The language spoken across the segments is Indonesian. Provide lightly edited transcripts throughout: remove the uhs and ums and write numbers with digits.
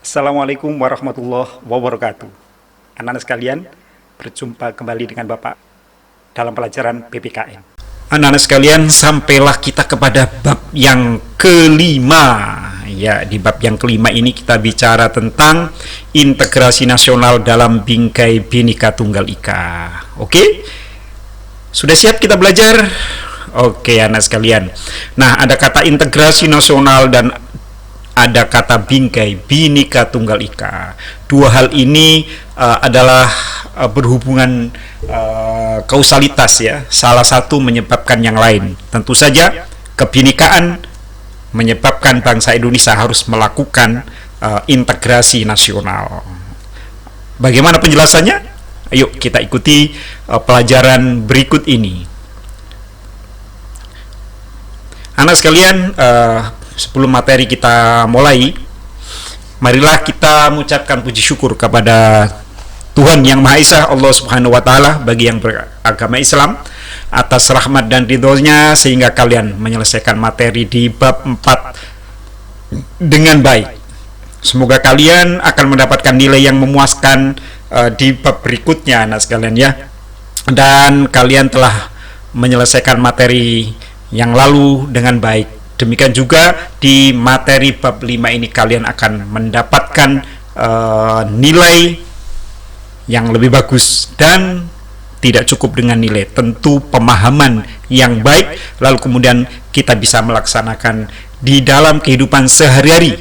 Assalamualaikum warahmatullahi wabarakatuh. Anak-anak sekalian, berjumpa kembali dengan Bapak dalam pelajaran PPKN. Anak-anak sekalian, sampailah kita kepada bab yang kelima. Ya, di bab yang kelima ini kita bicara tentang integrasi nasional dalam bingkai Bhinneka Tunggal Ika. Oke? Sudah siap kita belajar? Oke, anak sekalian. Nah, ada kata integrasi nasional dan ada kata bingkai Bhinneka Tunggal Ika. Dua hal ini adalah berhubungan kausalitas ya. Salah satu menyebabkan yang lain. Tentu saja kebhinekaan menyebabkan bangsa Indonesia harus melakukan integrasi nasional. Bagaimana penjelasannya? Ayo kita ikuti pelajaran berikut ini. Anak sekalian, sebelum materi kita mulai, marilah kita mengucapkan puji syukur kepada Tuhan Yang Maha Esa, Allah Subhanahu wa Ta'ala, bagi yang beragama Islam, atas rahmat dan ridhonya sehingga kalian menyelesaikan materi di bab 4 dengan baik. Semoga kalian akan mendapatkan nilai yang memuaskan di bab berikutnya, anak sekalian ya. Dan kalian telah menyelesaikan materi yang lalu dengan baik. Demikian juga di materi bab 5 ini kalian akan mendapatkan nilai yang lebih bagus, dan tidak cukup dengan nilai, tentu pemahaman yang baik, lalu kemudian kita bisa melaksanakan di dalam kehidupan sehari-hari,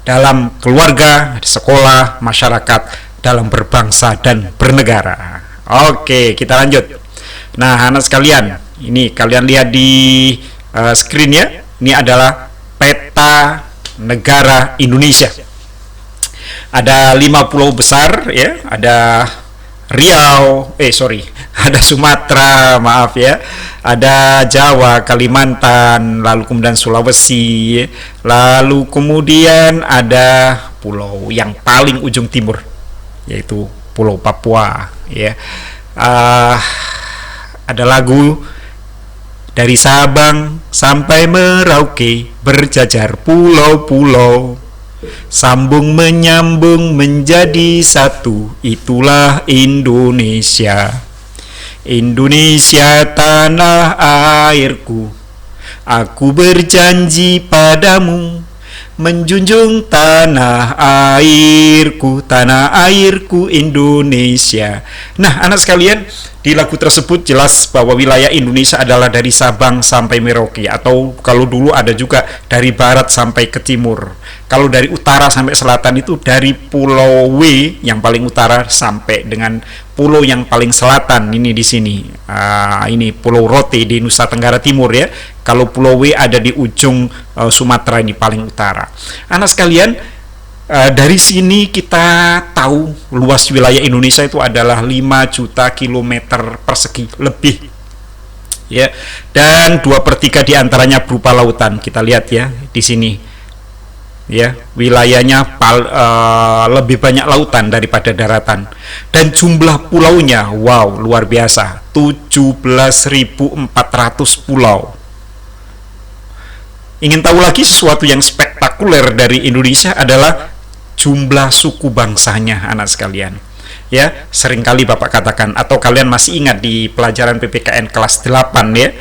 dalam keluarga, sekolah, masyarakat, dalam berbangsa dan bernegara. Oke, kita lanjut. Nah, anak sekalian, ini kalian lihat di screen ya. Ini adalah peta negara Indonesia. Ada 5 pulau besar ya, ada Riau, ada Sumatera, maaf ya, ada Jawa, Kalimantan, lalu kemudian Sulawesi, lalu kemudian ada pulau yang paling ujung timur, yaitu Pulau Papua ya. Ada lagu dari Sabang sampai Merauke, berjajar pulau-pulau, sambung menyambung menjadi satu, itulah Indonesia. Indonesia tanah airku, aku berjanji padamu, menjunjung tanah airku Indonesia. Nah, anak sekalian, di lagu tersebut jelas bahwa wilayah Indonesia adalah dari Sabang sampai Merauke, atau kalau dulu ada juga dari barat sampai ke timur. Kalau dari utara sampai selatan itu dari Pulau W yang paling utara sampai dengan pulau yang paling selatan, ini di sini. Ini Pulau Rote di Nusa Tenggara Timur ya. Kalau Pulau W ada di ujung Sumatera, ini paling utara. Anak sekalian, dari sini kita tahu luas wilayah Indonesia itu adalah 5 juta kilometer persegi lebih ya, dan 2/3 diantaranya berupa lautan. Kita lihat ya di sini ya, wilayahnya lebih banyak lautan daripada daratan, dan jumlah pulaunya wow luar biasa, 17.400 pulau. Ingin tahu lagi sesuatu yang spektakuler dari Indonesia adalah jumlah suku bangsanya, anak sekalian. Ya, seringkali Bapak katakan, atau kalian masih ingat di pelajaran PPKN kelas 8 ya,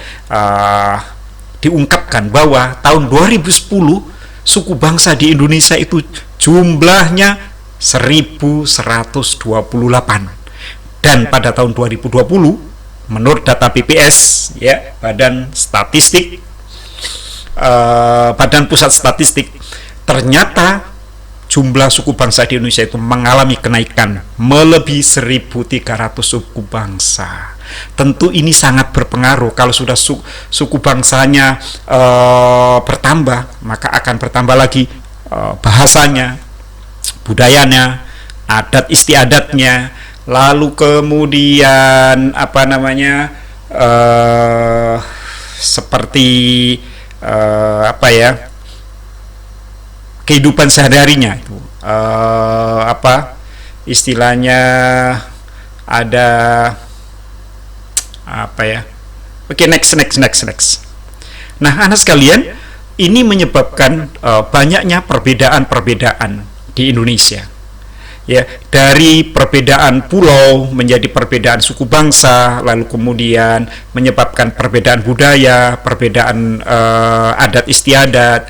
diungkapkan bahwa tahun 2010 suku bangsa di Indonesia itu jumlahnya 1128. Dan pada tahun 2020 menurut data BPS ya, Badan Pusat Statistik, ternyata jumlah suku bangsa di Indonesia itu mengalami kenaikan melebihi 1.300 suku bangsa. Tentu ini sangat berpengaruh. Kalau sudah suku bangsanya bertambah, maka akan bertambah lagi bahasanya, budayanya, adat istiadatnya, lalu kemudian seperti kehidupan sehari-harinya itu istilahnya ada Oke, next. Nah, anak sekalian, ini menyebabkan banyaknya perbedaan-perbedaan di Indonesia. Ya, dari perbedaan pulau menjadi perbedaan suku bangsa, lalu kemudian menyebabkan perbedaan budaya, perbedaan adat istiadat,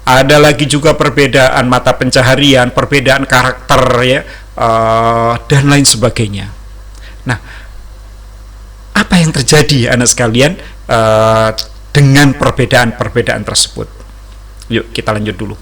ada lagi juga perbedaan mata pencaharian, perbedaan karakter, ya, dan lain sebagainya. Nah, apa yang terjadi anak sekalian dengan perbedaan-perbedaan tersebut? Yuk kita lanjut dulu.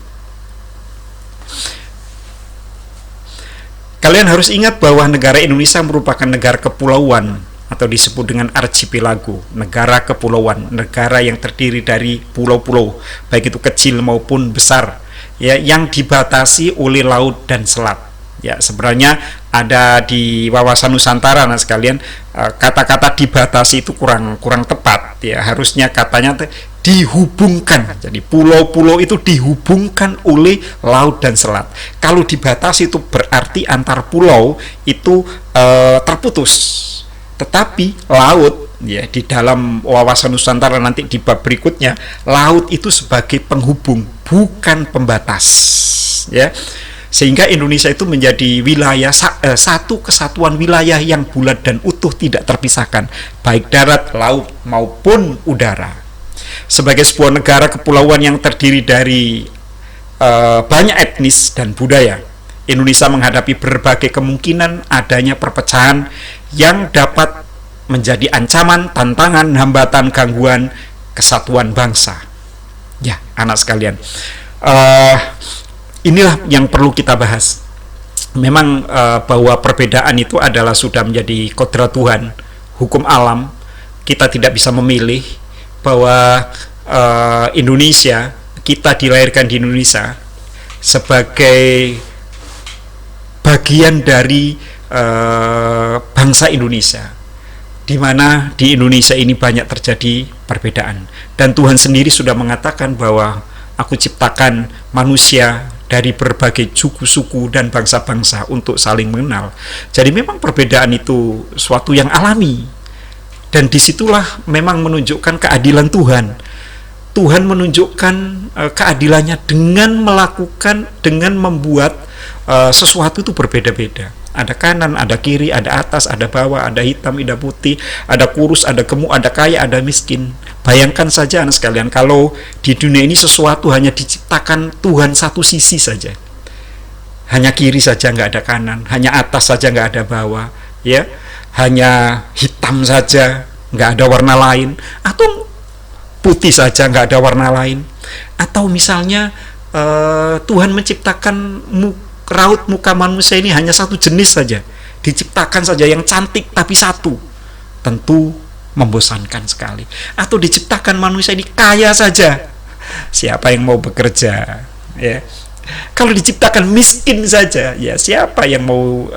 Kalian harus ingat bahwa negara Indonesia merupakan negara kepulauan atau disebut dengan archipelago, negara kepulauan, negara yang terdiri dari pulau-pulau, baik itu kecil maupun besar, ya, yang dibatasi oleh laut dan selat. Ya, sebenarnya ada di wawasan Nusantara, nah sekalian, kata-kata dibatasi itu kurang tepat, ya. Harusnya katanya dihubungkan. Jadi pulau-pulau itu dihubungkan oleh laut dan selat. Kalau dibatasi itu berarti antar pulau itu terputus. Tetapi laut, ya, di dalam wawasan Nusantara nanti di bab berikutnya, laut itu sebagai penghubung, bukan pembatas, ya. Sehingga Indonesia itu menjadi wilayah satu kesatuan wilayah yang bulat dan utuh, tidak terpisahkan, baik darat, laut maupun udara. Sebagai sebuah negara kepulauan yang terdiri dari banyak etnis dan budaya, Indonesia menghadapi berbagai kemungkinan adanya perpecahan yang dapat menjadi ancaman, tantangan, hambatan, gangguan kesatuan bangsa. Ya, anak sekalian, inilah yang perlu kita bahas. Memang bahwa perbedaan itu adalah sudah menjadi kodrat Tuhan, hukum alam. Kita tidak bisa memilih bahwa Indonesia, kita dilahirkan di Indonesia sebagai bagian dari bangsa Indonesia, di mana di Indonesia ini banyak terjadi perbedaan. Dan Tuhan sendiri sudah mengatakan bahwa Aku ciptakan manusia dari berbagai suku-suku dan bangsa-bangsa untuk saling mengenal. Jadi memang perbedaan itu suatu yang alami. Dan disitulah memang menunjukkan keadilan Tuhan. Tuhan menunjukkan keadilannya dengan membuat sesuatu itu berbeda-beda. Ada kanan, ada kiri, ada atas, ada bawah, ada hitam, ada putih, ada kurus, ada gemuk, ada kaya, ada miskin. Bayangkan saja anak sekalian, kalau di dunia ini sesuatu hanya diciptakan Tuhan satu sisi saja. Hanya kiri saja, nggak ada kanan. Hanya atas saja, nggak ada bawah. Ya, hanya hitam saja, nggak ada warna lain. Atau putih saja, nggak ada warna lain. Atau misalnya Tuhan menciptakan raut muka manusia ini hanya satu jenis saja, diciptakan saja yang cantik tapi satu, tentu membosankan sekali. Atau diciptakan manusia ini kaya saja, siapa yang mau bekerja, ya? Kalau diciptakan miskin saja, ya siapa yang mau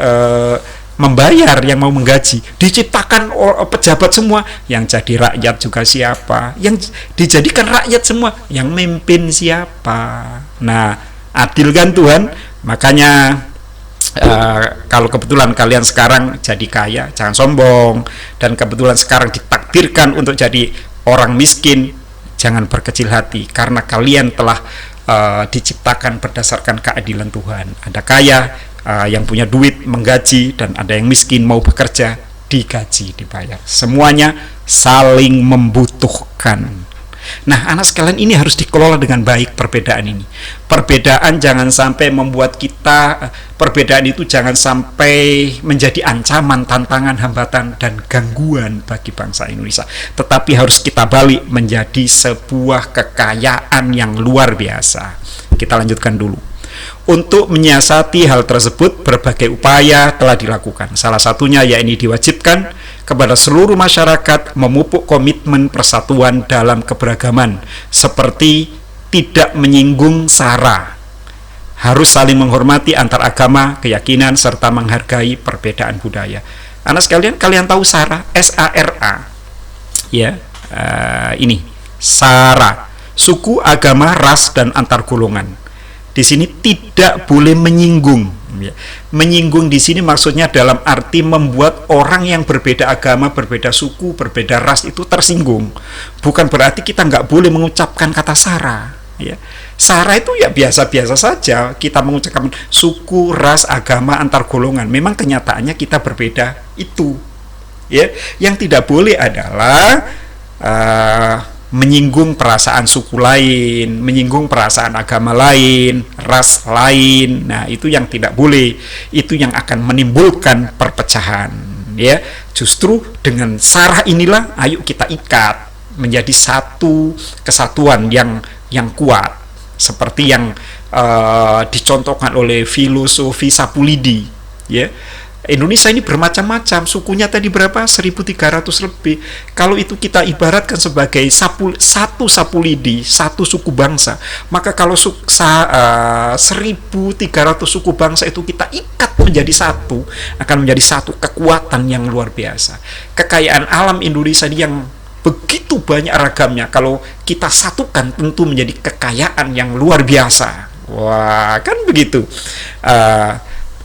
membayar, yang mau menggaji? Diciptakan pejabat semua, yang jadi rakyat juga siapa? Yang dijadikan rakyat semua, yang memimpin siapa? Nah, adil kan Tuhan? Makanya kalau kebetulan kalian sekarang jadi kaya, jangan sombong. Dan kebetulan sekarang ditakdirkan untuk jadi orang miskin, jangan berkecil hati, karena kalian telah diciptakan berdasarkan keadilan Tuhan. Ada kaya yang punya duit menggaji, dan ada yang miskin mau bekerja digaji, dibayar. Semuanya saling membutuhkan. Nah, anak sekalian, ini harus dikelola dengan baik perbedaan ini. Perbedaan jangan sampai membuat kita, perbedaan itu jangan sampai menjadi ancaman, tantangan, hambatan, dan gangguan bagi bangsa Indonesia. Tetapi harus kita balik menjadi sebuah kekayaan yang luar biasa. Kita lanjutkan dulu. Untuk menyiasati hal tersebut, berbagai upaya telah dilakukan. Salah satunya yakni diwajibkan kepada seluruh masyarakat memupuk komitmen persatuan dalam keberagaman, seperti tidak menyinggung SARA, harus saling menghormati antar agama, keyakinan, serta menghargai perbedaan budaya. Anak sekalian, kalian tahu SARA? SARA, ya, ini SARA, suku, agama, ras, dan antar golongan. Di sini tidak boleh menyinggung. Ya. Menyinggung di sini maksudnya dalam arti membuat orang yang berbeda agama, berbeda suku, berbeda ras itu tersinggung. Bukan berarti kita nggak boleh mengucapkan kata SARA. ya. Sara itu ya biasa-biasa saja kita mengucapkan suku, ras, agama, antar golongan. Memang kenyataannya kita berbeda itu, ya. Yang tidak boleh adalah menyinggung perasaan suku lain, menyinggung perasaan agama lain, ras lain. Nah, itu yang tidak boleh. Itu yang akan menimbulkan perpecahan, ya. Justru dengan Sarah inilah ayo kita ikat menjadi satu kesatuan yang kuat, seperti yang dicontohkan oleh filosofi Sapulidi, ya. Indonesia ini bermacam-macam, sukunya tadi berapa? 1.300 lebih. Kalau itu kita ibaratkan sebagai satu Sapulidi, satu suku bangsa, maka kalau 1.300 suku bangsa itu kita ikat menjadi satu, akan menjadi satu kekuatan yang luar biasa. Kekayaan alam Indonesia ini yang begitu banyak ragamnya, kalau kita satukan tentu menjadi kekayaan yang luar biasa. Wah, kan begitu.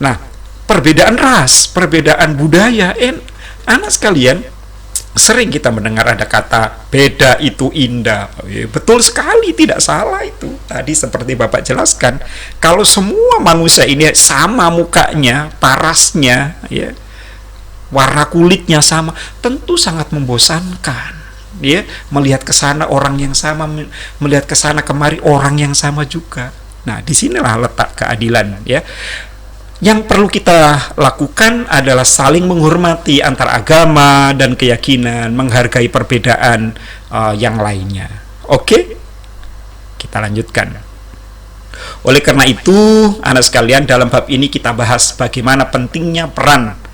Nah, perbedaan ras, perbedaan budaya, anak sekalian, sering kita mendengar ada kata beda itu indah. Betul sekali, tidak salah itu. Tadi seperti Bapak jelaskan, kalau semua manusia ini sama mukanya, parasnya, ya, warna kulitnya sama, tentu sangat membosankan. Ya, melihat ke sana orang yang sama, melihat ke sana kemari orang yang sama juga. Nah, disinilah letak keadilan, ya. Yang perlu kita lakukan adalah saling menghormati antar agama dan keyakinan, menghargai perbedaan yang lainnya. Oke? Kita lanjutkan. Oleh karena itu, anak sekalian, dalam bab ini kita bahas bagaimana pentingnya peran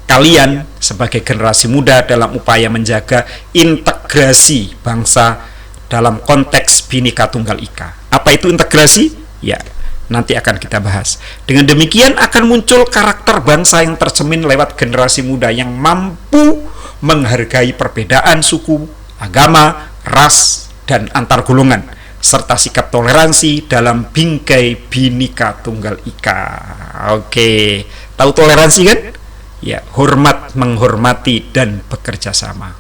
kalian sebagai generasi muda dalam upaya menjaga integrasi bangsa dalam konteks Bhinneka Tunggal Ika. Apa itu integrasi? Ya, nanti akan kita bahas. Dengan demikian akan muncul karakter bangsa yang tercermin lewat generasi muda yang mampu menghargai perbedaan suku, agama, ras, dan antar golongan, serta sikap toleransi dalam bingkai Bhinneka Tunggal Ika. Oke, tahu toleransi kan? Ya, hormat, menghormati, dan bekerja sama.